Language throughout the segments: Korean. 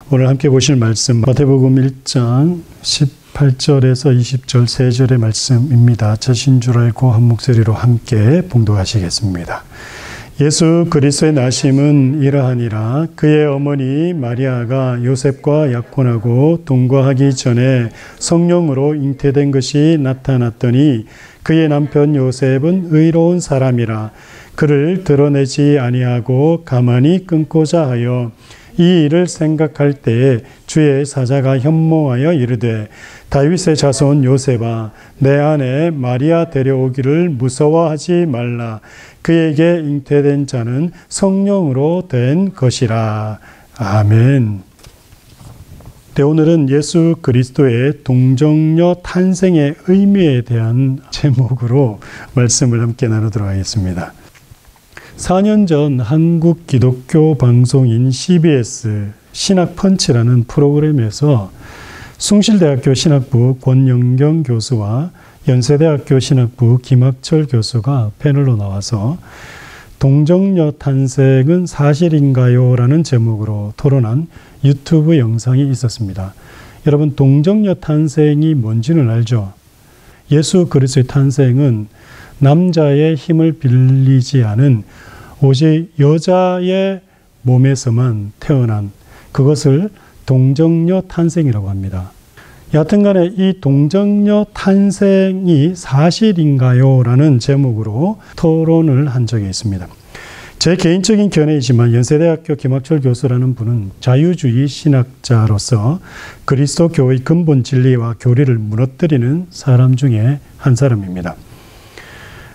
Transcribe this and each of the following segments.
오늘 함께 보실 말씀 마태복음 1장 18절에서 20절 3절의 말씀입니다. 저신 줄 알고 한 목소리로 함께 봉독하시겠습니다. 예수 그리스도의 나심은 이러하니라. 그의 어머니 마리아가 요셉과 약혼하고 동거하기 전에 성령으로 잉태된 것이 나타났더니 그의 남편 요셉은 의로운 사람이라. 그를 드러내지 아니하고 가만히 끊고자 하여 이 일을 생각할 때에 주의 사자가 현몽하여 이르되 다윗의 자손 요셉아 내 아내 마리아 데려오기를 무서워하지 말라. 그에게 잉태된 자는 성령으로 된 것이라. 아멘. 네, 오늘은 예수 그리스도의 동정녀 탄생의 의미에 대한 제목으로 말씀을 함께 나누도록 하겠습니다. 4년 전 한국 기독교 방송인 CBS 신학펀치라는 프로그램에서 숭실대학교 신학부 권영경 교수와 연세대학교 신학부 김학철 교수가 패널로 나와서 동정녀 탄생은 사실인가요? 라는 제목으로 토론한 유튜브 영상이 있었습니다. 여러분, 동정녀 탄생이 뭔지는 알죠? 예수 그리스도의 탄생은 남자의 힘을 빌리지 않은 오직 여자의 몸에서만 태어난 그것을 동정녀 탄생이라고 합니다. 여하튼간에 이 동정녀 탄생이 사실인가요? 라는 제목으로 토론을 한 적이 있습니다. 제 개인적인 견해이지만 연세대학교 김학철 교수라는 분은 자유주의 신학자로서 그리스도 교의 근본 진리와 교리를 무너뜨리는 사람 중에 한 사람입니다.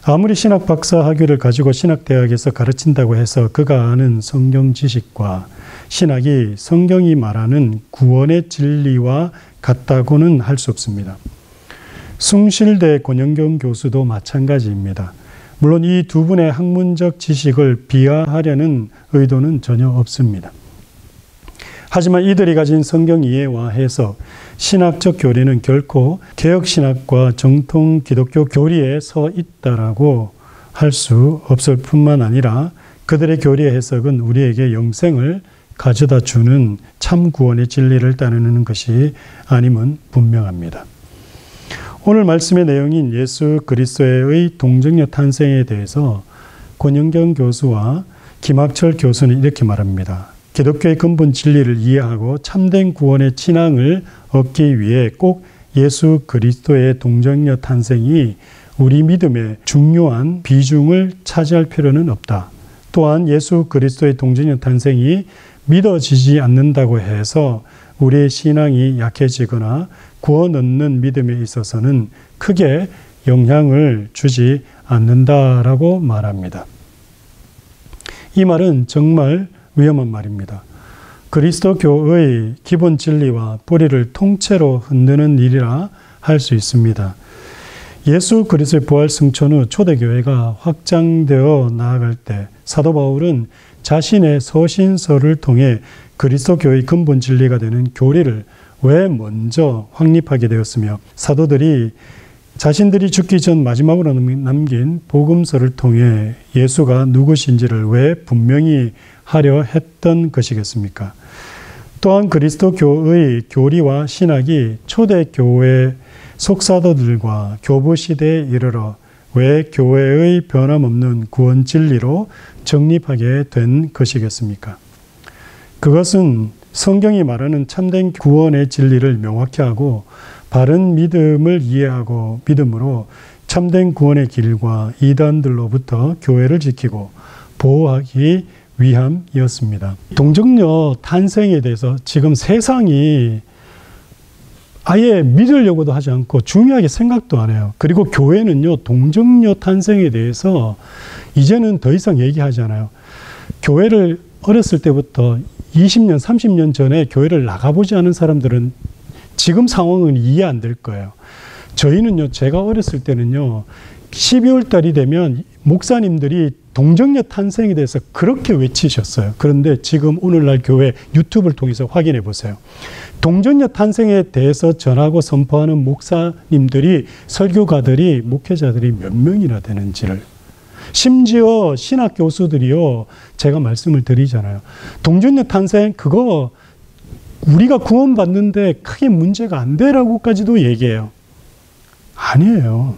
아무리 신학 박사 학위를 가지고 신학대학에서 가르친다고 해서 그가 아는 성경 지식과 신학이 성경이 말하는 구원의 진리와 같다고는 할 수 없습니다. 숭실대 권영경 교수도 마찬가지입니다. 물론 이 두 분의 학문적 지식을 비하하려는 의도는 전혀 없습니다. 하지만 이들이 가진 성경 이해와 해석, 신학적 교리는 결코 개혁신학과 정통 기독교 교리에 서 있다라고 할 수 없을 뿐만 아니라 그들의 교리의 해석은 우리에게 영생을 가져다 주는 참 구원의 진리를 따르는 것이 아님은 분명합니다. 오늘 말씀의 내용인 예수 그리스도의 동정녀 탄생에 대해서 권영경 교수와 김학철 교수는 이렇게 말합니다. 기독교의 근본 진리를 이해하고 참된 구원의 신앙을 얻기 위해 꼭 예수 그리스도의 동정녀 탄생이 우리 믿음의 중요한 비중을 차지할 필요는 없다. 또한 예수 그리스도의 동정녀 탄생이 믿어지지 않는다고 해서 우리의 신앙이 약해지거나 구원 얻는 믿음에 있어서는 크게 영향을 주지 않는다라고 말합니다. 이 말은 정말 위험한 말입니다. 그리스도교의 기본 진리와 뿌리를 통째로 흔드는 일이라 할 수 있습니다. 예수 그리스도의 부활 승천 후 초대교회가 확장되어 나아갈 때 사도 바울은 자신의 서신서를 통해 그리스도교의 근본 진리가 되는 교리를 왜 먼저 확립하게 되었으며 사도들이 자신들이 죽기 전 마지막으로 남긴 복음서를 통해 예수가 누구신지를 왜 분명히 하려 했던 것이겠습니까? 또한 그리스도교의 교리와 신학이 초대교회 속사도들과 교부시대에 이르러 왜 교회의 변함없는 구원 진리로 정립하게 된 것이겠습니까? 그것은 성경이 말하는 참된 구원의 진리를 명확히 하고 바른 믿음을 이해하고 믿음으로 참된 구원의 길과 이단들로부터 교회를 지키고 보호하기 위함이었습니다. 동정녀 탄생에 대해서 지금 세상이 아예 믿으려고도 하지 않고 중요하게 생각도 안 해요. 그리고 교회는요, 동정녀 탄생에 대해서 이제는 더 이상 얘기하지 않아요. 교회를 어렸을 때부터 20년, 30년 전에 교회를 나가보지 않은 사람들은 지금 상황은 이해 안 될 거예요. 저희는요, 제가 어렸을 때는요, 12월 달이 되면 목사님들이 동정녀 탄생에 대해서 그렇게 외치셨어요. 그런데 지금 오늘날 교회 유튜브를 통해서 확인해 보세요. 동정녀 탄생에 대해서 전하고 선포하는 목사님들이, 설교가들이, 목회자들이 몇 명이나 되는지를, 심지어 신학 교수들이요, 제가 말씀을 드리잖아요. 동정녀 탄생 그거 우리가 구원받는데 크게 문제가 안 되라고까지도 얘기해요. 아니에요.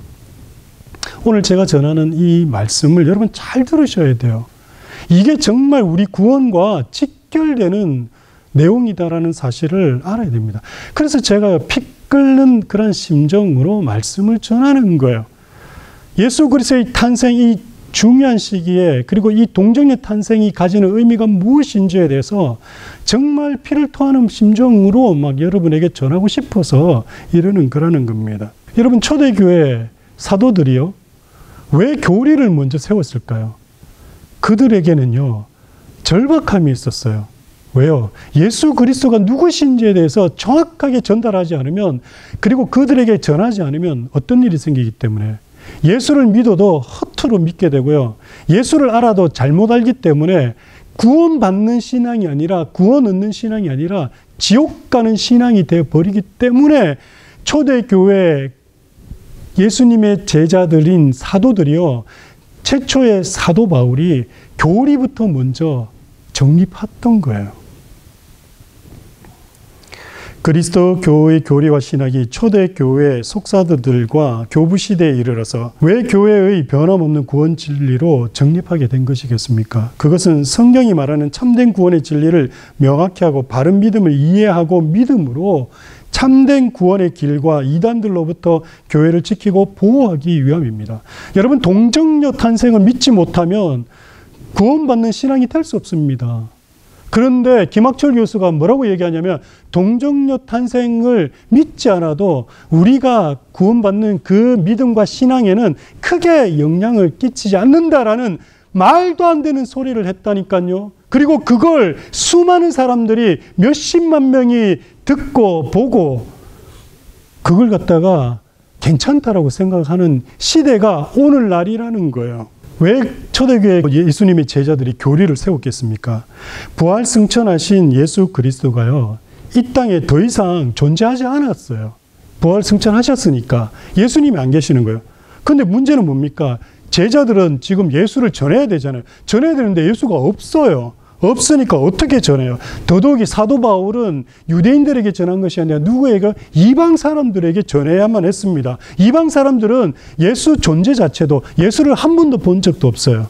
오늘 제가 전하는 이 말씀을 여러분 잘 들으셔야 돼요. 이게 정말 우리 구원과 직결되는 내용이다라는 사실을 알아야 됩니다. 그래서 제가 피 끓는 그런 심정으로 말씀을 전하는 거예요. 예수 그리스도의 탄생이 중요한 시기에, 그리고 이 동정녀 탄생이 가지는 의미가 무엇인지에 대해서 정말 피를 토하는 심정으로 막 여러분에게 전하고 싶어서 그러는 겁니다. 여러분, 초대교회 사도들이요, 왜 교리를 먼저 세웠을까요? 그들에게는요, 절박함이 있었어요. 왜요? 예수 그리스도가 누구신지에 대해서 정확하게 전달하지 않으면, 그리고 그들에게 전하지 않으면 어떤 일이 생기기 때문에, 예수를 믿어도 허투루 믿게 되고요, 예수를 알아도 잘못 알기 때문에 구원받는 신앙이 아니라, 구원 얻는 신앙이 아니라 지옥 가는 신앙이 되어버리기 때문에 초대교회 예수님의 제자들인 사도들이요, 최초의 사도 바울이 교리부터 먼저 정립했던 거예요. 그리스도 교회의 교리와 신학이 초대교회 속사도들과 교부 시대에 이르러서 왜 교회의 변함없는 구원 진리로 정립하게 된 것이겠습니까? 그것은 성경이 말하는 참된 구원의 진리를 명확히 하고 바른 믿음을 이해하고 믿음으로 참된 구원의 길과 이단들로부터 교회를 지키고 보호하기 위함입니다. 여러분, 동정녀 탄생을 믿지 못하면 구원받는 신앙이 될 수 없습니다. 그런데 김학철 교수가 뭐라고 얘기하냐면, 동정녀 탄생을 믿지 않아도 우리가 구원받는 그 믿음과 신앙에는 크게 영향을 끼치지 않는다라는 말도 안 되는 소리를 했다니까요. 그리고 그걸 수많은 사람들이 몇십만 명이 듣고 보고 그걸 갖다가 괜찮다라고 생각하는 시대가 오늘날이라는 거예요. 왜 초대교회 예수님의 제자들이 교리를 세웠겠습니까? 부활 승천하신 예수 그리스도가요, 이 땅에 더 이상 존재하지 않았어요. 부활 승천하셨으니까 예수님이 안 계시는 거예요. 근데 문제는 뭡니까? 제자들은 지금 예수를 전해야 되잖아요. 전해야 되는데 예수가 없어요. 없으니까 어떻게 전해요? 더더욱이 사도 바울은 유대인들에게 전한 것이 아니라 누구에게? 이방 사람들에게 전해야만 했습니다. 이방 사람들은 예수 존재 자체도, 예수를 한 번도 본 적도 없어요.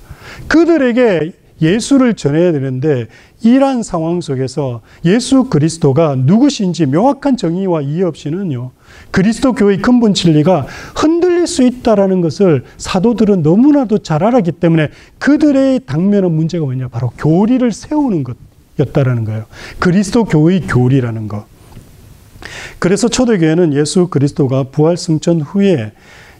그들에게 예수를 전해야 되는데, 이러한 상황 속에서 예수 그리스도가 누구신지 명확한 정의와 이해 없이는요, 그리스도 교회의 근본 진리가 흔들릴 수 있다는 것을 사도들은 너무나도 잘 알았기 때문에 그들의 당면한 문제가 뭐냐? 바로 교리를 세우는 것이었다는 거예요. 그리스도 교회의 교리라는 것. 그래서 초대교회는 예수 그리스도가 부활 승천 후에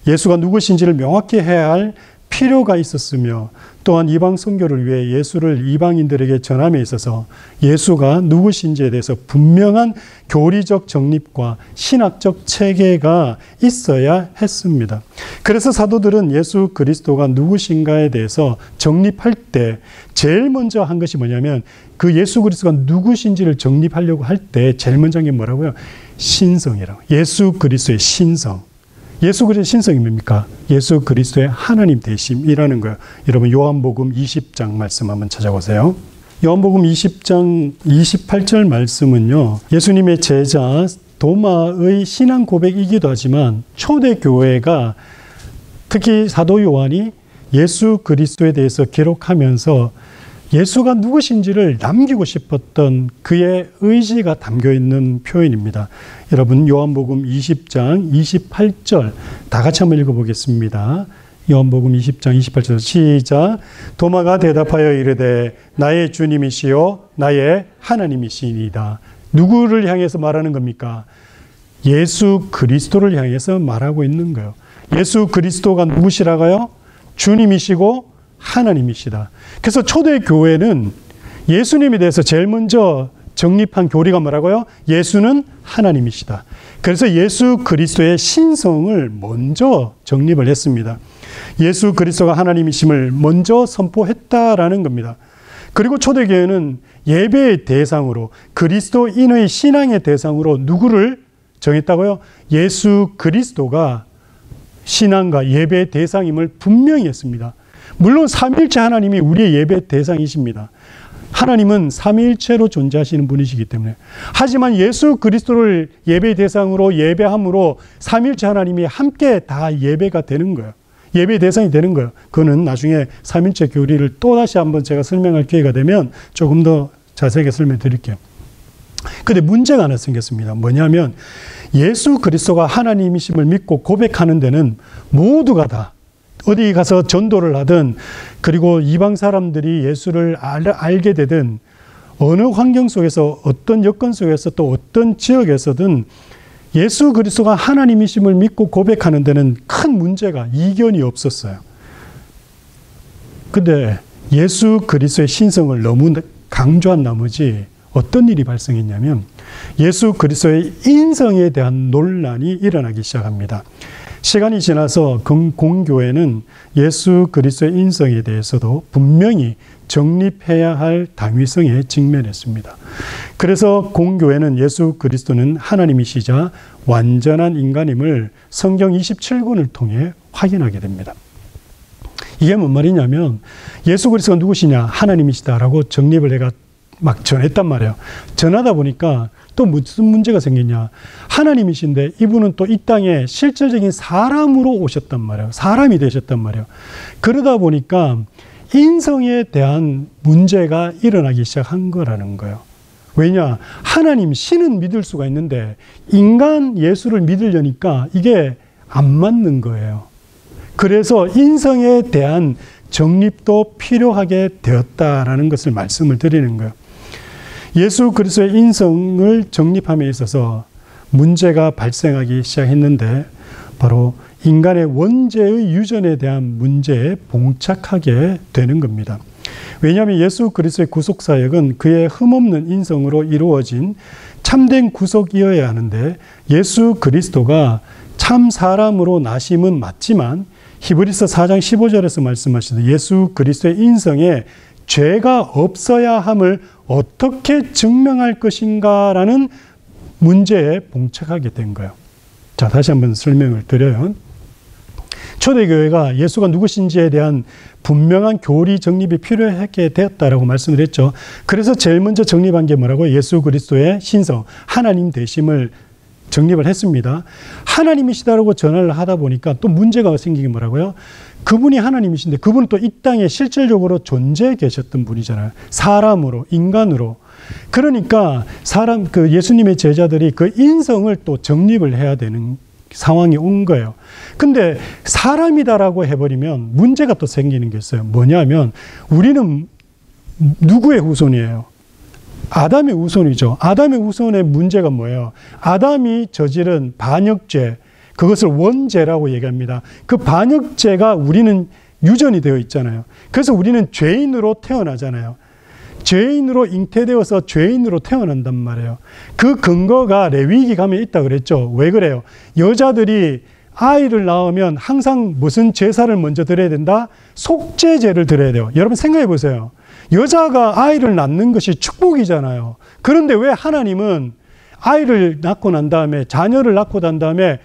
예수가 누구신지를 명확히 해야 할 필요가 있었으며, 또한 이방 선교를 위해 예수를 이방인들에게 전함에 있어서 예수가 누구신지에 대해서 분명한 교리적 정립과 신학적 체계가 있어야 했습니다. 그래서 사도들은 예수 그리스도가 누구신가에 대해서 정립할 때 제일 먼저 한 것이 뭐냐면, 그 예수 그리스도가 누구신지를 정립하려고 할 때 제일 먼저 한 게 뭐라고요? 신성이라고. 예수 그리스도의 신성. 예수 그리스도의 신성이 뭡니까? 예수 그리스도의 하나님 되심이라는 거예요. 여러분, 요한복음 20장 말씀 한번 찾아보세요. 요한복음 20장 28절 말씀은요, 예수님의 제자 도마의 신앙 고백이기도 하지만 초대교회가, 특히 사도 요한이 예수 그리스도에 대해서 기록하면서 예수가 누구신지를 남기고 싶었던 그의 의지가 담겨있는 표현입니다. 여러분, 요한복음 20장 28절 다 같이 한번 읽어보겠습니다. 요한복음 20장 28절 시작. 도마가 대답하여 이르되 나의 주님이시요 나의 하나님이시니이다. 누구를 향해서 말하는 겁니까? 예수 그리스도를 향해서 말하고 있는 거예요. 예수 그리스도가 누구시라고요? 주님이시고 하나님이시다. 그래서 초대교회는 예수님에 대해서 제일 먼저 정립한 교리가 뭐라고요? 예수는 하나님이시다. 그래서 예수 그리스도의 신성을 먼저 정립을 했습니다. 예수 그리스도가 하나님이심을 먼저 선포했다라는 겁니다. 그리고 초대교회는 예배의 대상으로, 그리스도인의 신앙의 대상으로 누구를 정했다고요? 예수 그리스도가 신앙과 예배의 대상임을 분명히 했습니다. 물론 삼일체 하나님이 우리의 예배 대상이십니다. 하나님은 삼위일체로 존재하시는 분이시기 때문에. 하지만 예수 그리스도를 예배 대상으로 예배함으로 삼위일체 하나님이 함께 다 예배가 되는 거예요. 예배 대상이 되는 거예요. 그거는 나중에 삼위일체 교리를 또다시 한번 제가 설명할 기회가 되면 조금 더 자세하게 설명드릴게요. 근데 문제가 하나 생겼습니다. 뭐냐면 예수 그리스도가 하나님이심을 믿고 고백하는 데는 모두가 다 어디 가서 전도를 하든 그리고 이방 사람들이 예수를 알게 되든 어느 환경 속에서 어떤 여건 속에서 또 어떤 지역에서든 예수 그리스도가 하나님이심을 믿고 고백하는 데는 큰 문제가 이견이 없었어요. 근데 예수 그리스도의 신성을 너무 강조한 나머지 어떤 일이 발생했냐면 예수 그리스도의 인성에 대한 논란이 일어나기 시작합니다. 시간이 지나서 공교회는 예수 그리스도의 인성에 대해서도 분명히 정립해야 할 당위성에 직면했습니다. 그래서 공교회는 예수 그리스도는 하나님이시자 완전한 인간임을 성경 27권을 통해 확인하게 됩니다. 이게 뭔 말이냐면 예수 그리스도가 누구시냐? 하나님이시다라고 정립을 내가 막 전했단 말이에요. 전하다 보니까 또 무슨 문제가 생기냐. 하나님이신데 이분은 또 이 땅에 실질적인 사람으로 오셨단 말이에요. 사람이 되셨단 말이에요. 그러다 보니까 인성에 대한 문제가 일어나기 시작한 거라는 거예요. 왜냐? 하나님 신은 믿을 수가 있는데 인간 예수를 믿으려니까 이게 안 맞는 거예요. 그래서 인성에 대한 정립도 필요하게 되었다라는 것을 말씀을 드리는 거예요. 예수 그리스도의 인성을 정립함에 있어서 문제가 발생하기 시작했는데 바로 인간의 원죄의 유전에 대한 문제에 봉착하게 되는 겁니다. 왜냐하면 예수 그리스도의 구속사역은 그의 흠없는 인성으로 이루어진 참된 구속이어야 하는데 예수 그리스도가 참 사람으로 나심은 맞지만 히브리서 4장 15절에서 말씀하시듯 예수 그리스도의 인성에 죄가 없어야 함을 어떻게 증명할 것인가라는 문제에 봉착하게 된 거예요. 자, 다시 한번 설명을 드려요. 초대교회가 예수가 누구신지에 대한 분명한 교리 정립이 필요하게 되었다라고 말씀을 했죠. 그래서 제일 먼저 정립한 게 뭐라고? 예수 그리스도의 신성, 하나님 되심을 정립을 했습니다. 하나님이시다라고 전화를 하다 보니까 또 문제가 생기게 뭐라고요? 그분이 하나님이신데 그분은 또 이 땅에 실질적으로 존재해 계셨던 분이잖아요. 사람으로, 인간으로. 그러니까 예수님의 제자들이 그 인성을 또 정립을 해야 되는 상황이 온 거예요. 근데 사람이다라고 해버리면 문제가 또 생기는 게 있어요. 뭐냐면 우리는 누구의 후손이에요? 아담의 후손이죠. 아담의 후손의 문제가 뭐예요? 아담이 저지른 반역죄, 그것을 원죄라고 얘기합니다. 그 반역죄가 우리는 유전이 되어 있잖아요. 그래서 우리는 죄인으로 태어나잖아요. 죄인으로 잉태되어서 죄인으로 태어난단 말이에요. 그 근거가 레위기 가면 있다 그랬죠. 왜 그래요? 여자들이 아이를 낳으면 항상 무슨 제사를 먼저 드려야 된다? 속죄제를 드려야 돼요. 여러분 생각해 보세요. 여자가 아이를 낳는 것이 축복이잖아요. 그런데 왜 하나님은 아이를 낳고 난 다음에 자녀를 낳고 난 다음에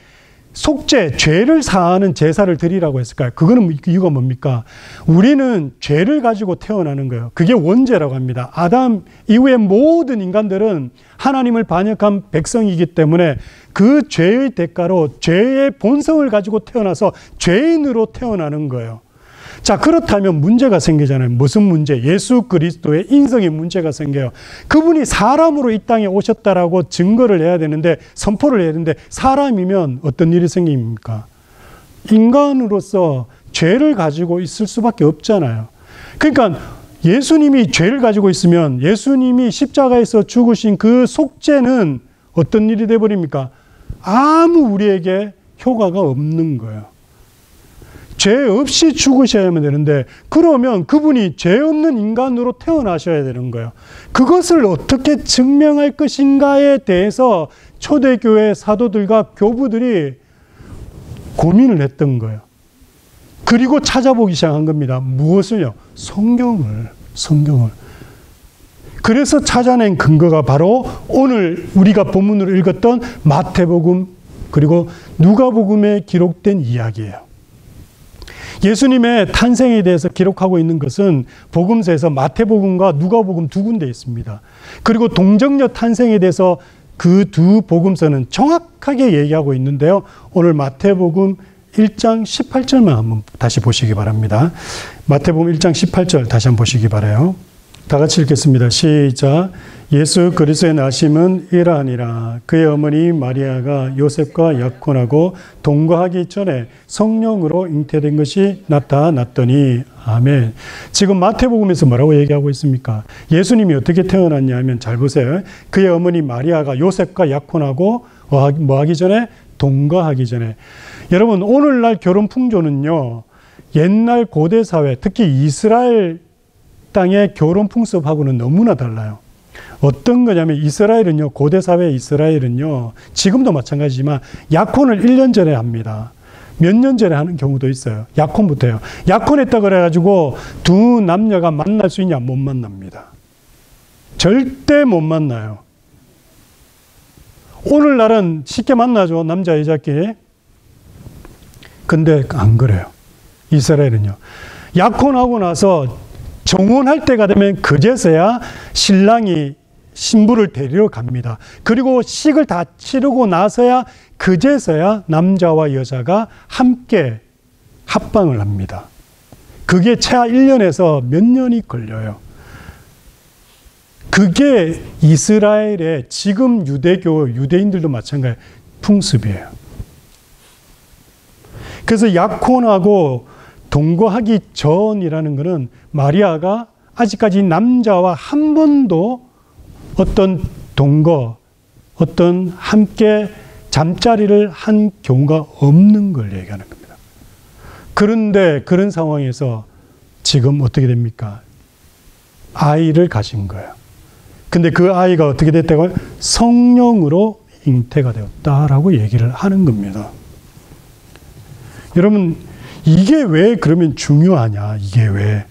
속죄, 죄를 사하는 제사를 드리라고 했을까요? 그거는 이유가 뭡니까? 우리는 죄를 가지고 태어나는 거예요. 그게 원죄라고 합니다. 아담 이후의 모든 인간들은 하나님을 반역한 백성이기 때문에 그 죄의 대가로 죄의 본성을 가지고 태어나서 죄인으로 태어나는 거예요. 자, 그렇다면 문제가 생기잖아요. 무슨 문제? 예수 그리스도의 인성에 문제가 생겨요. 그분이 사람으로 이 땅에 오셨다라고 증거를 해야 되는데, 선포를 해야 되는데, 사람이면 어떤 일이 생깁니까? 인간으로서 죄를 가지고 있을 수밖에 없잖아요. 그러니까 예수님이 죄를 가지고 있으면 예수님이 십자가에서 죽으신 그 속죄는 어떤 일이 되어버립니까? 아무 우리에게 효과가 없는 거예요. 죄 없이 죽으셔야만 되는데, 그러면 그분이 죄 없는 인간으로 태어나셔야 되는 거예요. 그것을 어떻게 증명할 것인가에 대해서 초대교회 사도들과 교부들이 고민을 했던 거예요. 그리고 찾아보기 시작한 겁니다. 무엇을요? 성경을. 그래서 찾아낸 근거가 바로 오늘 우리가 본문으로 읽었던 마태복음 그리고 누가복음에 기록된 이야기예요. 예수님의 탄생에 대해서 기록하고 있는 것은 복음서에서 마태복음과 누가복음 두 군데 있습니다. 그리고 동정녀 탄생에 대해서 그 두 복음서는 정확하게 얘기하고 있는데요. 오늘 마태복음 1장 18절만 한번 다시 보시기 바랍니다. 마태복음 1장 18절 다시 한번 보시기 바라요. 다 같이 읽겠습니다. 시작. 예수 그리스도의 나심은 이러하니라. 그의 어머니 마리아가 요셉과 약혼하고 동거하기 전에 성령으로 잉태된 것이 나타났더니. 아멘. 지금 마태복음에서 뭐라고 얘기하고 있습니까? 예수님이 어떻게 태어났냐 하면 잘 보세요. 그의 어머니 마리아가 요셉과 약혼하고 뭐 하기 전에? 동거하기 전에. 여러분, 오늘날 결혼 풍조는요, 옛날 고대 사회, 특히 이스라엘 땅의 결혼 풍습하고는 너무나 달라요. 어떤 거냐면 이스라엘은요, 고대 사회 이스라엘은요, 지금도 마찬가지지만 약혼을 1년 전에 합니다. 몇 년 전에 하는 경우도 있어요. 약혼부터요. 약혼했다 그래가지고 두 남녀가 만날 수 있냐? 못 만납니다. 절대 못 만나요. 오늘날은 쉽게 만나죠. 남자 여자끼리. 근데 안 그래요. 이스라엘은요. 약혼하고 나서 정혼할 때가 되면 그제서야 신랑이 신부를 데리러 갑니다. 그리고 식을 다 치르고 나서야 그제서야 남자와 여자가 함께 합방을 합니다. 그게 최하 1년에서 몇 년이 걸려요. 그게 이스라엘의 지금 유대교, 유대인들도 마찬가지 풍습이에요. 그래서 약혼하고 동거하기 전이라는 것은 마리아가 아직까지 남자와 한 번도 어떤 동거, 어떤 함께 잠자리를 한 경우가 없는 걸 얘기하는 겁니다. 그런데 그런 상황에서 지금 어떻게 됩니까? 아이를 가진 거예요. 근데 그 아이가 어떻게 됐다고요? 성령으로 잉태가 되었다라고 얘기를 하는 겁니다. 여러분, 이게 왜 그러면 중요하냐? 이게 왜?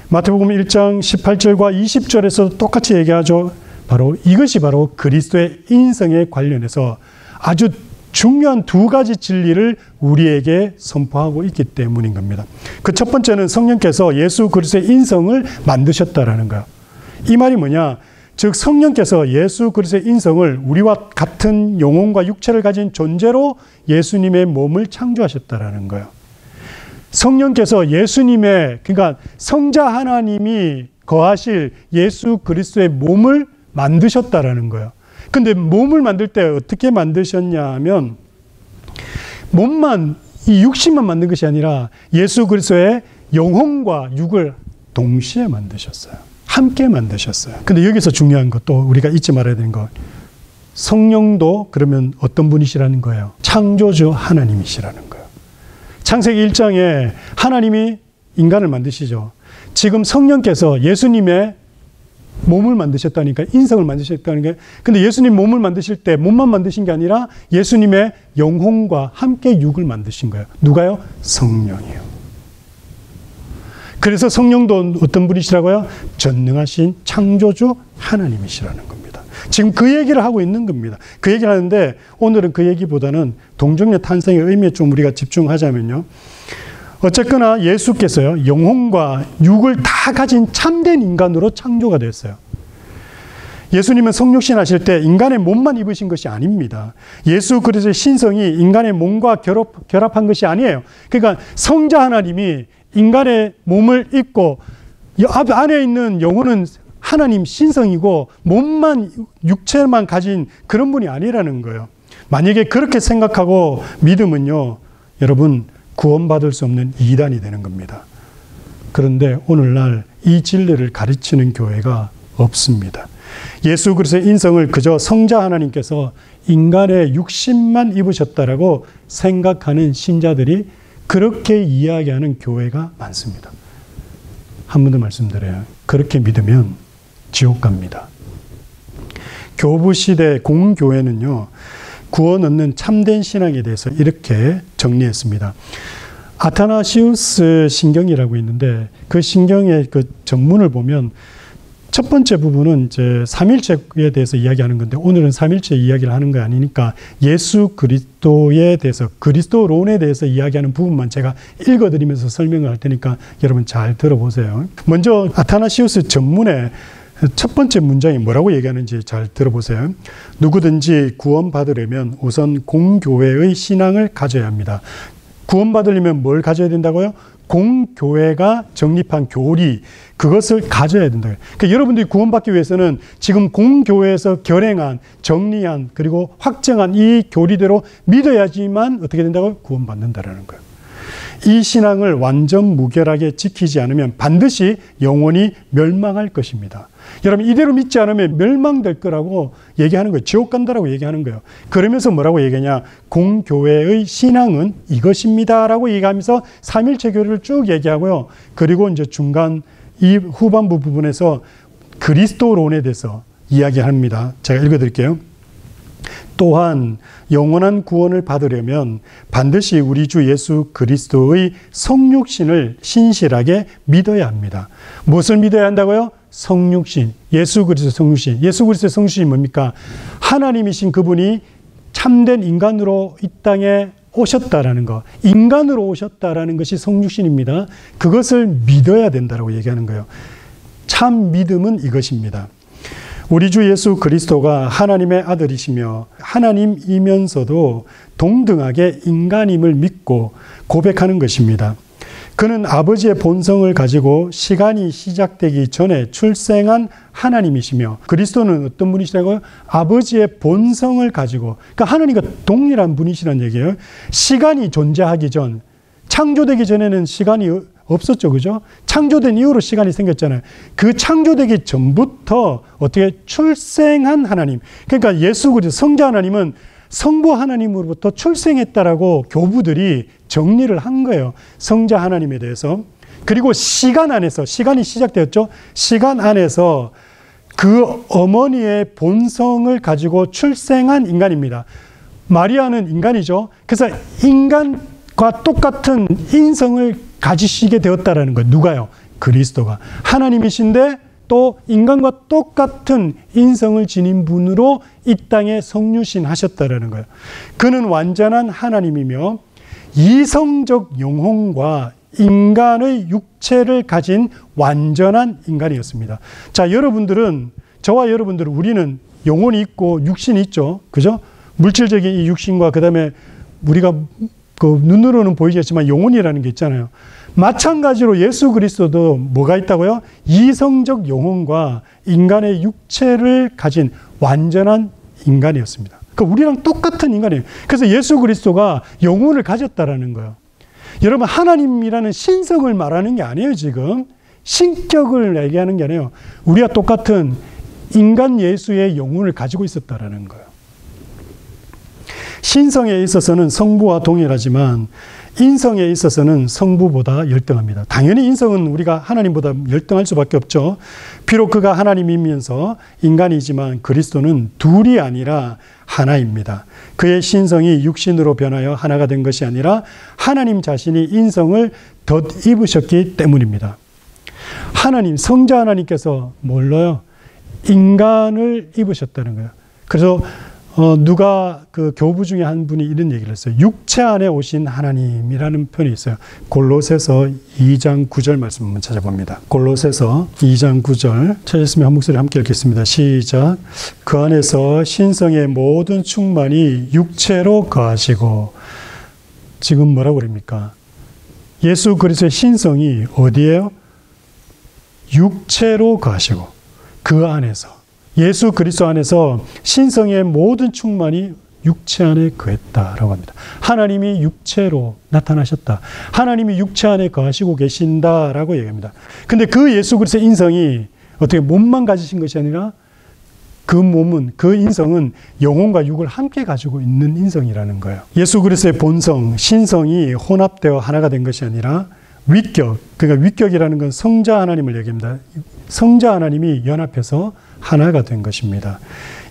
마태복음 1장 18절과 20절에서 똑같이 얘기하죠. 바로 이것이 바로 그리스도의 인성에 관련해서 아주 중요한 두 가지 진리를 우리에게 선포하고 있기 때문인 겁니다. 그 첫 번째는 성령께서 예수 그리스도의 인성을 만드셨다라는 거예요. 이 말이 뭐냐? 즉 성령께서 예수 그리스도의 인성을 우리와 같은 영혼과 육체를 가진 존재로 예수님의 몸을 창조하셨다라는 거예요. 성령께서 예수님의, 그러니까 성자 하나님이 거하실 예수 그리스도의 몸을 만드셨다라는 거예요. 근데 몸을 만들 때 어떻게 만드셨냐 하면 몸만, 이 육신만 만든 것이 아니라 예수 그리스도의 영혼과 육을 동시에 만드셨어요. 함께 만드셨어요. 근데 여기서 중요한 것도 우리가 잊지 말아야 되는 것, 성령도 그러면 어떤 분이시라는 거예요? 창조주 하나님이시라는 거예요. 창세기 1장에 하나님이 인간을 만드시죠. 지금 성령께서 예수님의 몸을 만드셨다니까, 인성을 만드셨다니까. 근데 예수님 몸을 만드실 때 몸만 만드신 게 아니라 예수님의 영혼과 함께 육을 만드신 거예요. 누가요? 성령이요. 그래서 성령도 어떤 분이시라고요? 전능하신 창조주 하나님이시라는 겁니다. 지금 그 얘기를 하고 있는 겁니다. 그 얘기를 하는데 오늘은 그 얘기보다는 동정녀 탄생의 의미에 좀 우리가 집중하자면요. 어쨌거나 예수께서요, 영혼과 육을 다 가진 참된 인간으로 창조가 됐어요. 예수님은 성육신 하실 때 인간의 몸만 입으신 것이 아닙니다. 예수 그리스도의 신성이 인간의 몸과 결합한 것이 아니에요. 그러니까 성자 하나님이 인간의 몸을 입고 안에 있는 영혼은 하나님 신성이고 몸만, 육체만 가진 그런 분이 아니라는 거예요. 만약에 그렇게 생각하고 믿으면요, 여러분 구원받을 수 없는 이단이 되는 겁니다. 그런데 오늘날 이 진리를 가르치는 교회가 없습니다. 예수 그리스도의 인성을 그저 성자 하나님께서 인간의 육신만 입으셨다라고 생각하는 신자들이 그렇게 이야기하는 교회가 많습니다. 한 번 더 말씀드려요. 그렇게 믿으면 지옥 갑니다. 교부시대 공교회는요, 구원 얻는 참된 신앙에 대해서 이렇게 정리했습니다. 아타나시우스 신경이라고 있는데 그 신경의 그 전문을 보면 첫 번째 부분은 이제 삼일체에 대해서 이야기하는 건데 오늘은 삼일체 이야기를 하는 거 아니니까 예수 그리스도에 대해서 그리스도론에 대해서 이야기하는 부분만 제가 읽어드리면서 설명을 할 테니까 여러분 잘 들어보세요. 먼저 아타나시우스 전문의 첫 번째 문장이 뭐라고 얘기하는지 잘 들어보세요. 누구든지 구원받으려면 우선 공교회의 신앙을 가져야 합니다. 구원받으려면 뭘 가져야 된다고요? 공교회가 정립한 교리, 그것을 가져야 된다. 그러니까 여러분들이 구원받기 위해서는 지금 공교회에서 결행한, 정리한, 그리고 확정한 이 교리대로 믿어야지만 어떻게 된다고요? 구원받는다라는 거예요. 이 신앙을 완전 무결하게 지키지 않으면 반드시 영원히 멸망할 것입니다. 여러분 이대로 믿지 않으면 멸망될 거라고 얘기하는 거예요. 지옥 간다라고 얘기하는 거예요. 그러면서 뭐라고 얘기하냐? 공교회의 신앙은 이것입니다 라고 얘기하면서 삼일체 교리를 쭉 얘기하고요. 그리고 이제 중간 이 후반부 부분에서 그리스도론에 대해서 이야기합니다. 제가 읽어드릴게요. 또한 영원한 구원을 받으려면 반드시 우리 주 예수 그리스도의 성육신을 신실하게 믿어야 합니다. 무엇을 믿어야 한다고요? 성육신, 예수 그리스도 성육신. 예수 그리스도의 성육신이 뭡니까? 하나님이신 그분이 참된 인간으로 이 땅에 오셨다라는 것, 인간으로 오셨다라는 것이 성육신입니다. 그것을 믿어야 된다라고 얘기하는 거예요. 참 믿음은 이것입니다. 우리 주 예수 그리스도가 하나님의 아들이시며 하나님이면서도 동등하게 인간임을 믿고 고백하는 것입니다. 그는 아버지의 본성을 가지고 시간이 시작되기 전에 출생한 하나님이시며 그리스도는 어떤 분이시라고요? 아버지의 본성을 가지고, 그러니까 하나님과 동일한 분이시란 얘기예요. 시간이 존재하기 전, 창조되기 전에는 시간이 없었죠. 그죠? 창조된 이후로 시간이 생겼잖아요. 그 창조되기 전부터 어떻게 출생한 하나님. 그러니까 예수 그리스도 성자 하나님은 성부 하나님으로부터 출생했다라고 교부들이 정리를 한 거예요. 성자 하나님에 대해서. 그리고 시간 안에서, 시간이 시작되었죠. 시간 안에서 그 어머니의 본성을 가지고 출생한 인간입니다. 마리아는 인간이죠. 그래서 인간과 똑같은 인성을 가지시게 되었다라는 거예요. 누가요? 그리스도가. 하나님이신데 또 인간과 똑같은 인성을 지닌 분으로 이 땅에 성육신 하셨다라는 거예요. 그는 완전한 하나님이며 이성적 영혼과 인간의 육체를 가진 완전한 인간이었습니다. 자, 여러분들은, 저와 여러분들은 우리는 영혼이 있고 육신이 있죠. 그죠? 물질적인 이 육신과 그 다음에 우리가 그 눈으로는 보이겠지만 영혼이라는 게 있잖아요. 마찬가지로 예수 그리스도도 뭐가 있다고요? 이성적 영혼과 인간의 육체를 가진 완전한 인간이었습니다. 그러니까 우리랑 똑같은 인간이에요. 그래서 예수 그리스도가 영혼을 가졌다라는 거예요. 여러분 하나님이라는 신성을 말하는 게 아니에요. 지금 신격을 얘기하는 게 아니에요. 우리가 똑같은 인간 예수의 영혼을 가지고 있었다라는 거예요. 신성에 있어서는 성부와 동일하지만 인성에 있어서는 성부보다 열등합니다. 당연히 인성은 우리가 하나님보다 열등할 수밖에 없죠. 비록 그가 하나님이면서 인간이지만 그리스도는 둘이 아니라 하나입니다. 그의 신성이 육신으로 변하여 하나가 된 것이 아니라 하나님 자신이 인성을 덧입으셨기 때문입니다. 하나님, 성자 하나님께서 뭘로요? 인간을 입으셨다는 거예요. 그래서 누가 그 교부 중에 한 분이 이런 얘기를 했어요. 육체 안에 오신 하나님이라는 표현이 있어요. 골로새서 2장 9절 말씀 한번 찾아봅니다. 골로새서 2장 9절 찾았으면 한 목소리 함께 읽겠습니다. 시작. 그 안에서 신성의 모든 충만이 육체로 거하시고. 지금 뭐라고 그럽니까? 예수 그리스도의 신성이 어디예요? 육체로 거하시고 그 안에서 예수 그리스도 안에서 신성의 모든 충만이 육체 안에 거했다라고 합니다. 하나님이 육체로 나타나셨다. 하나님이 육체 안에 거하시고 계신다라고 얘기합니다. 근데 그 예수 그리스도의 인성이 어떻게 몸만 가지신 것이 아니라 그 몸은, 그 인성은 영혼과 육을 함께 가지고 있는 인성이라는 거예요. 예수 그리스도의 본성, 신성이 혼합되어 하나가 된 것이 아니라 위격, 그러니까 위격이라는 건 성자 하나님을 얘기합니다. 성자 하나님이 연합해서 하나가 된 것입니다.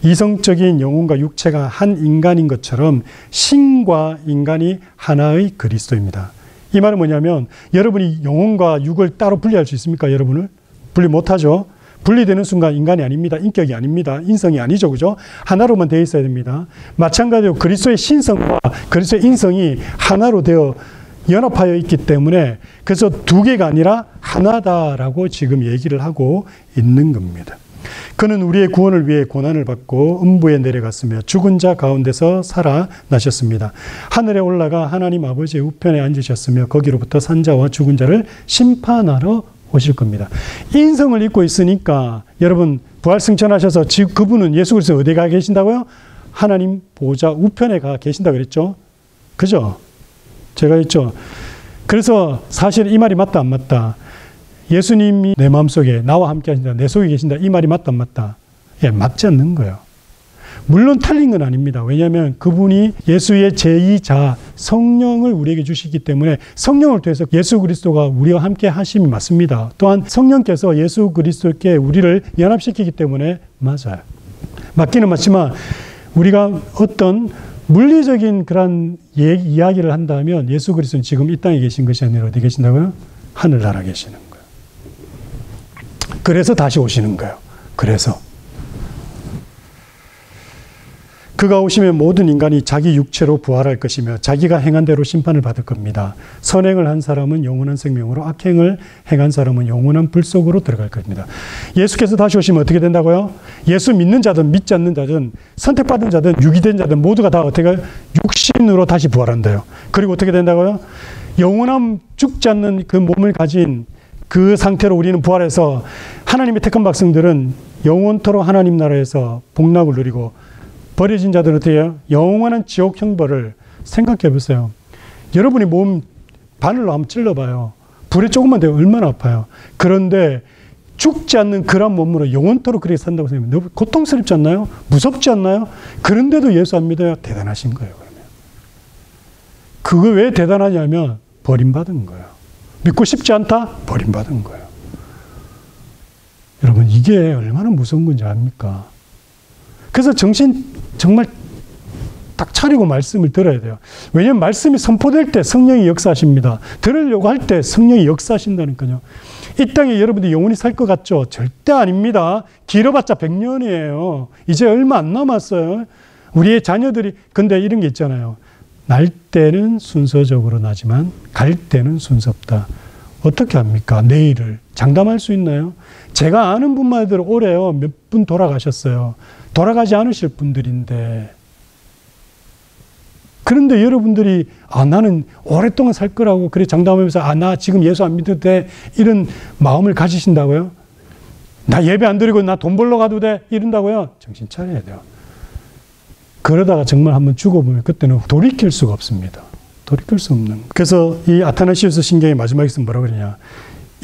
이성적인 영혼과 육체가 한 인간인 것처럼 신과 인간이 하나의 그리스도입니다. 이 말은 뭐냐면 여러분이 영혼과 육을 따로 분리할 수 있습니까? 여러분을? 분리 못하죠. 분리되는 순간 인간이 아닙니다. 인격이 아닙니다. 인성이 아니죠. 그죠? 하나로만 되어 있어야 됩니다. 마찬가지로 그리스도의 신성과 그리스도의 인성이 하나로 되어 연합하여 있기 때문에 그래서 두 개가 아니라 하나다라고 지금 얘기를 하고 있는 겁니다. 그는 우리의 구원을 위해 고난을 받고 음부에 내려갔으며 죽은 자 가운데서 살아나셨습니다. 하늘에 올라가 하나님 아버지의 우편에 앉으셨으며 거기로부터 산자와 죽은 자를 심판하러 오실 겁니다. 인성을 입고 있으니까 여러분 부활승천하셔서 지금 그분은 예수 그리스도 어디에 가 계신다고요? 하나님 보좌 우편에 가 계신다고 그랬죠. 그죠? 제가 했죠. 그래서 사실 이 말이 맞다 안 맞다. 예수님이 내 마음속에 나와 함께 하신다. 내 속에 계신다. 이 말이 맞다 안 맞다. 예, 맞지 않는 거예요. 물론 틀린 건 아닙니다. 왜냐하면 그분이 예수의 제2자 성령을 우리에게 주시기 때문에 성령을 통해서 예수 그리스도가 우리와 함께 하심이 맞습니다. 또한 성령께서 예수 그리스도께 우리를 연합시키기 때문에 맞아요. 맞기는 맞지만 우리가 어떤 물리적인 그런 이야기를 한다면 예수 그리스도는 지금 이 땅에 계신 것이 아니라 어디 계신다고요? 하늘나라 계시는 거예요. 그래서 다시 오시는 거예요. 그래서 그가 오시면 모든 인간이 자기 육체로 부활할 것이며 자기가 행한 대로 심판을 받을 겁니다. 선행을 한 사람은 영원한 생명으로, 악행을 행한 사람은 영원한 불 속으로 들어갈 겁니다. 예수께서 다시 오시면 어떻게 된다고요? 예수 믿는 자든 믿지 않는 자든 선택받은 자든 유기된 자든 모두가 다 어떻게 육신으로 다시 부활한대요. 그리고 어떻게 된다고요? 영원한 죽지 않는 그 몸을 가진 그 상태로 우리는 부활해서 하나님의 택한 백성들은 영원토록 하나님 나라에서 복락을 누리고 버려진 자들은 어떻게 해요? 영원한 지옥 형벌을 생각해 보세요. 여러분이 몸 바늘로 한번 찔러봐요. 불에 조금만 되면 얼마나 아파요. 그런데 죽지 않는 그런 몸으로 영원토록 그렇게 산다고 생각하면 너무 고통스럽지 않나요? 무섭지 않나요? 그런데도 예수 안 믿어요? 대단하신 거예요. 그러면 그거 왜 대단하냐면 버림받은 거예요. 믿고 싶지 않다? 버림받은 거예요. 여러분 이게 얼마나 무서운 건지 압니까? 그래서 정신 정말 딱 차리고 말씀을 들어야 돼요. 왜냐하면 말씀이 선포될 때 성령이 역사하십니다. 들으려고 할 때 성령이 역사하신다니까요. 이 땅에 여러분들이 영원히 살 것 같죠? 절대 아닙니다. 길어봤자 100년이에요. 이제 얼마 안 남았어요. 우리의 자녀들이 근데 이런 게 있잖아요. 날 때는 순서적으로 나지만 갈 때는 순서없다. 어떻게 합니까? 내일을 장담할 수 있나요? 제가 아는 분만 해도 올해요. 몇 분 돌아가셨어요. 돌아가지 않으실 분들인데 그런데 여러분들이 나는 오랫동안 살 거라고 그래 장담하면서 나 지금 예수 안 믿어도 돼 이런 마음을 가지신다고요? 나 예배 안 드리고 나 돈 벌러 가도 돼 이런다고요? 정신 차려야 돼요. 그러다가 정말 한번 죽어보면 그때는 돌이킬 수가 없습니다. 돌이킬 수 없는. 그래서 이 아타나시우스 신경의 마지막에서 뭐라고 그러냐.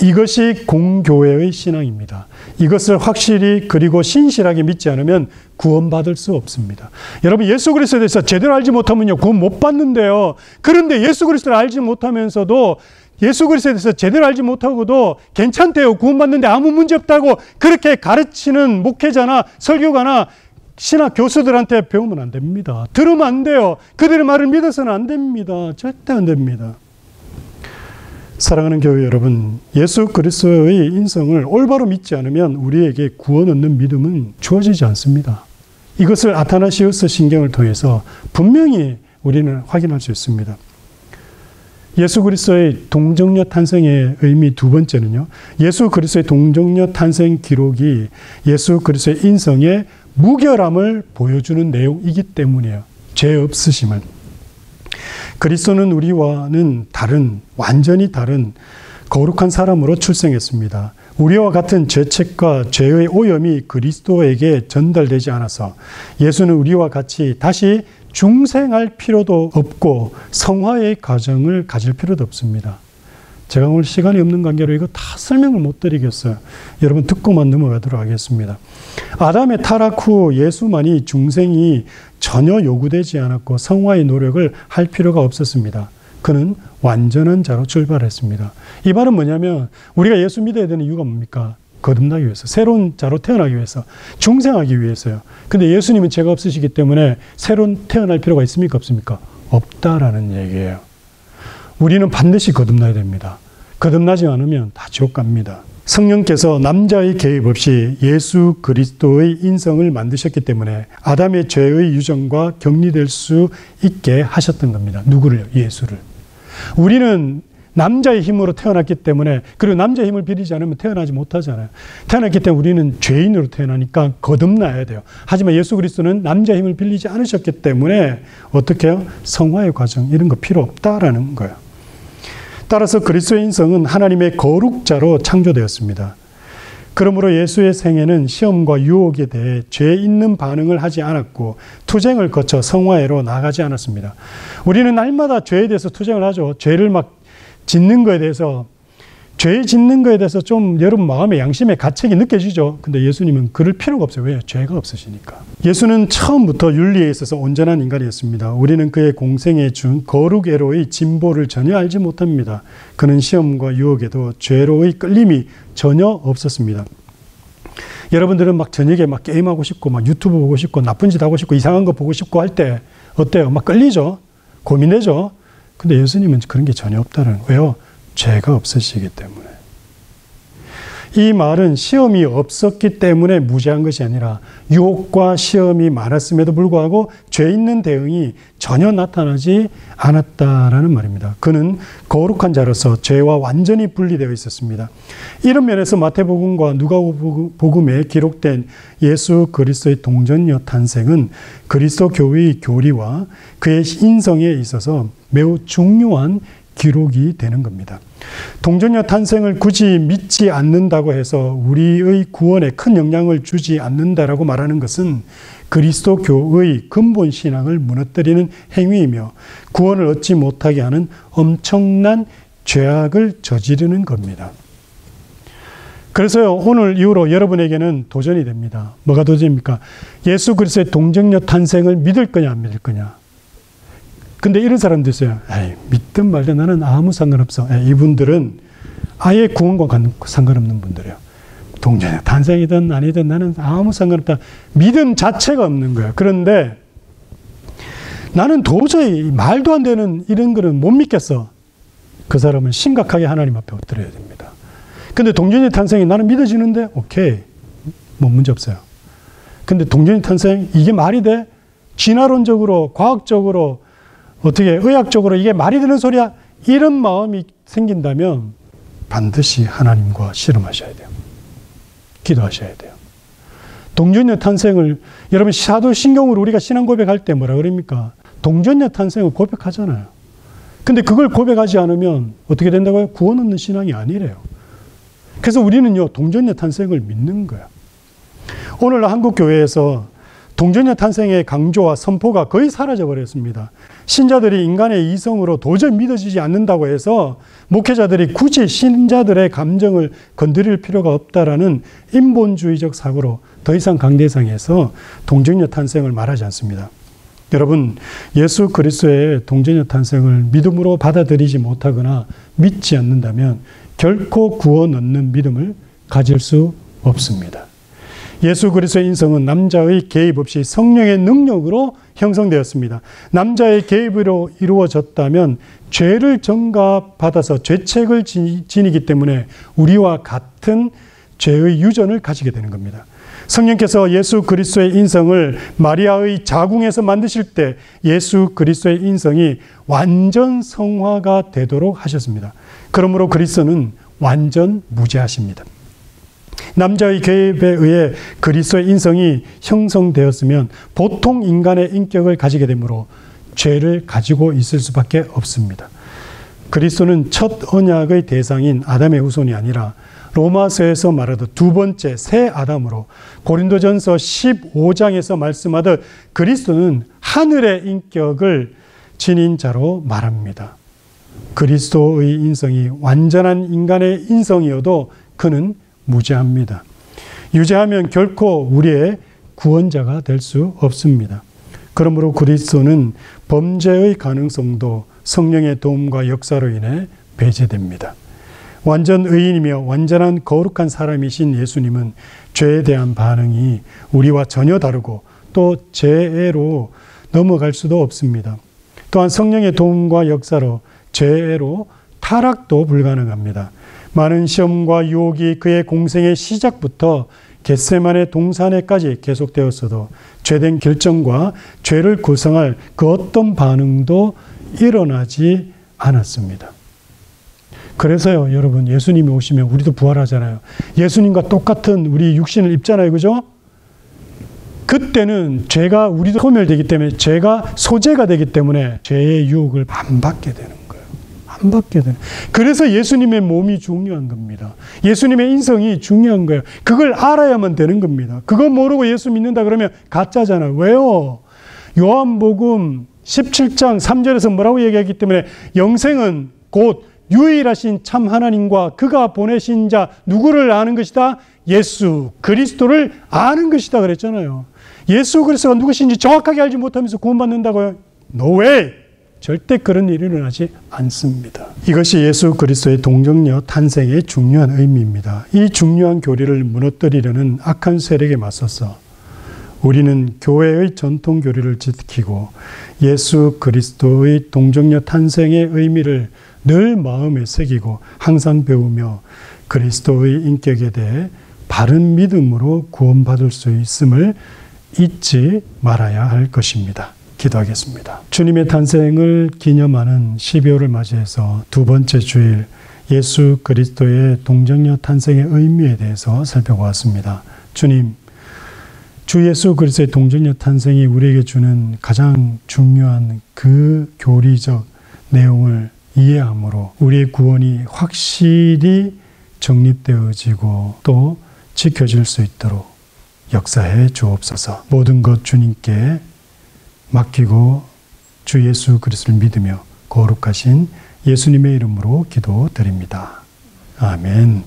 이것이 공교회의 신앙입니다. 이것을 확실히 그리고 신실하게 믿지 않으면 구원받을 수 없습니다. 여러분 예수 그리스도에 대해서 제대로 알지 못하면요 구원 못 받는데요. 그런데 예수 그리스도를 알지 못하면서도 예수 그리스도에 대해서 제대로 알지 못하고도 괜찮대요. 구원받는데 아무 문제 없다고 그렇게 가르치는 목회자나 설교가나 신학 교수들한테 배우면 안 됩니다. 들으면 안 돼요. 그들의 말을 믿어서는 안 됩니다. 절대 안 됩니다. 사랑하는 교회 여러분, 예수 그리스도의 인성을 올바로 믿지 않으면 우리에게 구원 얻는 믿음은 주어지지 않습니다. 이것을 아타나시우스 신경을 통해서 분명히 우리는 확인할 수 있습니다. 예수 그리스도의 동정녀 탄생의 의미 두 번째는요. 예수 그리스도의 동정녀 탄생 기록이 예수 그리스도의 인성의 무결함을 보여주는 내용이기 때문이에요. 죄 없으심을. 그리스도는 우리와는 다른, 완전히 다른 거룩한 사람으로 출생했습니다. 우리와 같은 죄책과 죄의 오염이 그리스도에게 전달되지 않아서 예수는 우리와 같이 다시 중생할 필요도 없고 성화의 과정을 가질 필요도 없습니다. 제가 오늘 시간이 없는 관계로 이거 다 설명을 못 드리겠어요. 여러분 듣고만 넘어가도록 하겠습니다. 아담의 타락 후 예수만이 중생이 전혀 요구되지 않았고 성화의 노력을 할 필요가 없었습니다. 그는 완전한 자로 출발했습니다. 이 말은 뭐냐면 우리가 예수 믿어야 되는 이유가 뭡니까? 거듭나기 위해서, 새로운 자로 태어나기 위해서, 중생하기 위해서요. 근데 예수님은 죄가 없으시기 때문에 새로운 태어날 필요가 있습니까? 없습니까? 없다라는 얘기예요. 우리는 반드시 거듭나야 됩니다. 거듭나지 않으면 다 지옥 갑니다. 성령께서 남자의 개입 없이 예수 그리스도의 인성을 만드셨기 때문에 아담의 죄의 유전과 격리될 수 있게 하셨던 겁니다. 누구를요? 예수를. 우리는 남자의 힘으로 태어났기 때문에, 그리고 남자의 힘을 빌리지 않으면 태어나지 못하잖아요. 태어났기 때문에 우리는 죄인으로 태어나니까 거듭나야 돼요. 하지만 예수 그리스도는 남자의 힘을 빌리지 않으셨기 때문에 어떻게 해요? 성화의 과정 이런 거 필요 없다라는 거예요. 따라서 그리스도의 인성은 하나님의 거룩자로 창조되었습니다. 그러므로 예수의 생애는 시험과 유혹에 대해 죄 있는 반응을 하지 않았고 투쟁을 거쳐 성화해로 나가지 않았습니다. 우리는 날마다 죄에 대해서 투쟁을 하죠. 죄를 막 짓는 거에 대해서, 죄 짓는 거에 대해서 좀 여러분 마음에 양심의 가책이 느껴지죠. 근데 예수님은 그럴 필요가 없어요. 왜요? 죄가 없으시니까. 예수는 처음부터 윤리에 있어서 온전한 인간이었습니다. 우리는 그의 공생에 준 거룩애로의 진보를 전혀 알지 못합니다. 그는 시험과 유혹에도 죄로의 끌림이 전혀 없었습니다. 여러분들은 막 저녁에 막 게임하고 싶고 막 유튜브 보고 싶고 나쁜 짓 하고 싶고 이상한 거 보고 싶고 할 때 어때요? 막 끌리죠? 고민되죠? 근데 예수님은 그런 게 전혀 없다는 거예요. 왜요? 죄가 없으시기 때문에. 이 말은 시험이 없었기 때문에 무죄한 것이 아니라 유혹과 시험이 많았음에도 불구하고 죄 있는 대응이 전혀 나타나지 않았다라는 말입니다. 그는 거룩한 자로서 죄와 완전히 분리되어 있었습니다. 이런 면에서 마태복음과 누가복음에 기록된 예수 그리스도의 동정녀 탄생은 그리스도 교회의 교리와 그의 인성에 있어서 매우 중요한 기록이 되는 겁니다. 동정녀 탄생을 굳이 믿지 않는다고 해서 우리의 구원에 큰 영향을 주지 않는다라고 말하는 것은 그리스도교의 근본 신앙을 무너뜨리는 행위이며 구원을 얻지 못하게 하는 엄청난 죄악을 저지르는 겁니다. 그래서요, 오늘 이후로 여러분에게는 도전이 됩니다. 뭐가 도전입니까? 예수 그리스도의 동정녀 탄생을 믿을 거냐 안 믿을 거냐. 근데 이런 사람도 있어요. 에이, 믿든 말든 나는 아무 상관없어. 이분들은 아예 구원과 상관없는 분들이에요. 동정녀 탄생이든 아니든 나는 아무 상관없다. 믿음 자체가 없는 거예요. 그런데 나는 도저히 말도 안 되는 이런 거는 못 믿겠어. 그 사람은 심각하게 하나님 앞에 엎드려야 됩니다. 근데 동정녀 탄생이 나는 믿어지는데 오케이. 뭐 문제 없어요. 근데 동정녀 탄생 이게 말이 돼? 진화론적으로 과학적으로 어떻게 의학적으로 이게 말이 되는 소리야? 이런 마음이 생긴다면 반드시 하나님과 씨름하셔야 돼요. 기도하셔야 돼요. 동정녀 탄생을 여러분 사도신경으로 우리가 신앙 고백할 때 뭐라 그럽니까? 동정녀 탄생을 고백하잖아요. 근데 그걸 고백하지 않으면 어떻게 된다고요? 구원 얻는 신앙이 아니래요. 그래서 우리는요 동정녀 탄생을 믿는 거예요. 오늘 한국 교회에서 동정녀 탄생의 강조와 선포가 거의 사라져버렸습니다. 신자들이 인간의 이성으로 도저히 믿어지지 않는다고 해서 목회자들이 굳이 신자들의 감정을 건드릴 필요가 없다라는 인본주의적 사고로 더 이상 강대상에서 동정녀 탄생을 말하지 않습니다. 여러분, 예수 그리스도의 동정녀 탄생을 믿음으로 받아들이지 못하거나 믿지 않는다면 결코 구원 얻는 믿음을 가질 수 없습니다. 예수 그리스도의 인성은 남자의 개입 없이 성령의 능력으로 형성되었습니다. 남자의 개입으로 이루어졌다면 죄를 전가받아서 죄책을 지니기 때문에 우리와 같은 죄의 유전을 가지게 되는 겁니다. 성령께서 예수 그리스도의 인성을 마리아의 자궁에서 만드실 때 예수 그리스도의 인성이 완전 성화가 되도록 하셨습니다. 그러므로 그리스도는 완전 무죄하십니다. 남자의 개입에 의해 그리스도의 인성이 형성되었으면 보통 인간의 인격을 가지게 되므로 죄를 가지고 있을 수밖에 없습니다. 그리스도는 첫 언약의 대상인 아담의 후손이 아니라 로마서에서 말하듯 두 번째 새 아담으로 고린도전서 15장에서 말씀하듯 그리스도는 하늘의 인격을 지닌 자로 말합니다. 그리스도의 인성이 완전한 인간의 인성이어도 그는 무죄합니다. 유죄하면 결코 우리의 구원자가 될 수 없습니다. 그러므로 그리스도는 범죄의 가능성도 성령의 도움과 역사로 인해 배제됩니다. 완전 의인이며 완전한 거룩한 사람이신 예수님은 죄에 대한 반응이 우리와 전혀 다르고 또 죄로 넘어갈 수도 없습니다. 또한 성령의 도움과 역사로 죄로 타락도 불가능합니다. 많은 시험과 유혹이 그의 공생의 시작부터 겟세마네 동산에까지 계속되었어도 죄된 결정과 죄를 구성할 그 어떤 반응도 일어나지 않았습니다. 그래서요, 여러분, 예수님이 오시면 우리도 부활하잖아요. 예수님과 똑같은 우리 육신을 입잖아요. 그죠? 그때는 죄가 우리도 소멸되기 때문에, 죄가 소재가 되기 때문에 죄의 유혹을 안 받게 되는 거예요. 안 받게 되는. 그래서 예수님의 몸이 중요한 겁니다. 예수님의 인성이 중요한 거예요. 그걸 알아야만 되는 겁니다. 그거 모르고 예수 믿는다 그러면 가짜잖아요. 왜요? 요한복음 17장 3절에서 뭐라고 얘기했기 때문에 영생은 곧 유일하신 참 하나님과 그가 보내신 자 누구를 아는 것이다? 예수 그리스도를 아는 것이다 그랬잖아요. 예수 그리스도가 누구신지 정확하게 알지 못하면서 구원받는다고요? No way! 절대 그런 일이 일어나지 않습니다. 이것이 예수 그리스도의 동정녀 탄생의 중요한 의미입니다. 이 중요한 교리를 무너뜨리려는 악한 세력에 맞서서 우리는 교회의 전통 교리를 지키고 예수 그리스도의 동정녀 탄생의 의미를 늘 마음에 새기고 항상 배우며 그리스도의 인격에 대해 바른 믿음으로 구원받을 수 있음을 잊지 말아야 할 것입니다. 기도하겠습니다. 주님의 탄생을 기념하는 12월을 맞이해서 두 번째 주일 예수 그리스도의 동정녀 탄생의 의미에 대해서 살펴보았습니다. 주님, 주 예수 그리스도의 동정녀 탄생이 우리에게 주는 가장 중요한 그 교리적 내용을 이해함으로 우리의 구원이 확실히 정립되어지고 또 지켜질 수 있도록 역사해 주옵소서. 모든 것 주님께 맡기고 주 예수 그리스도를 믿으며 거룩하신 예수님의 이름으로 기도드립니다. 아멘.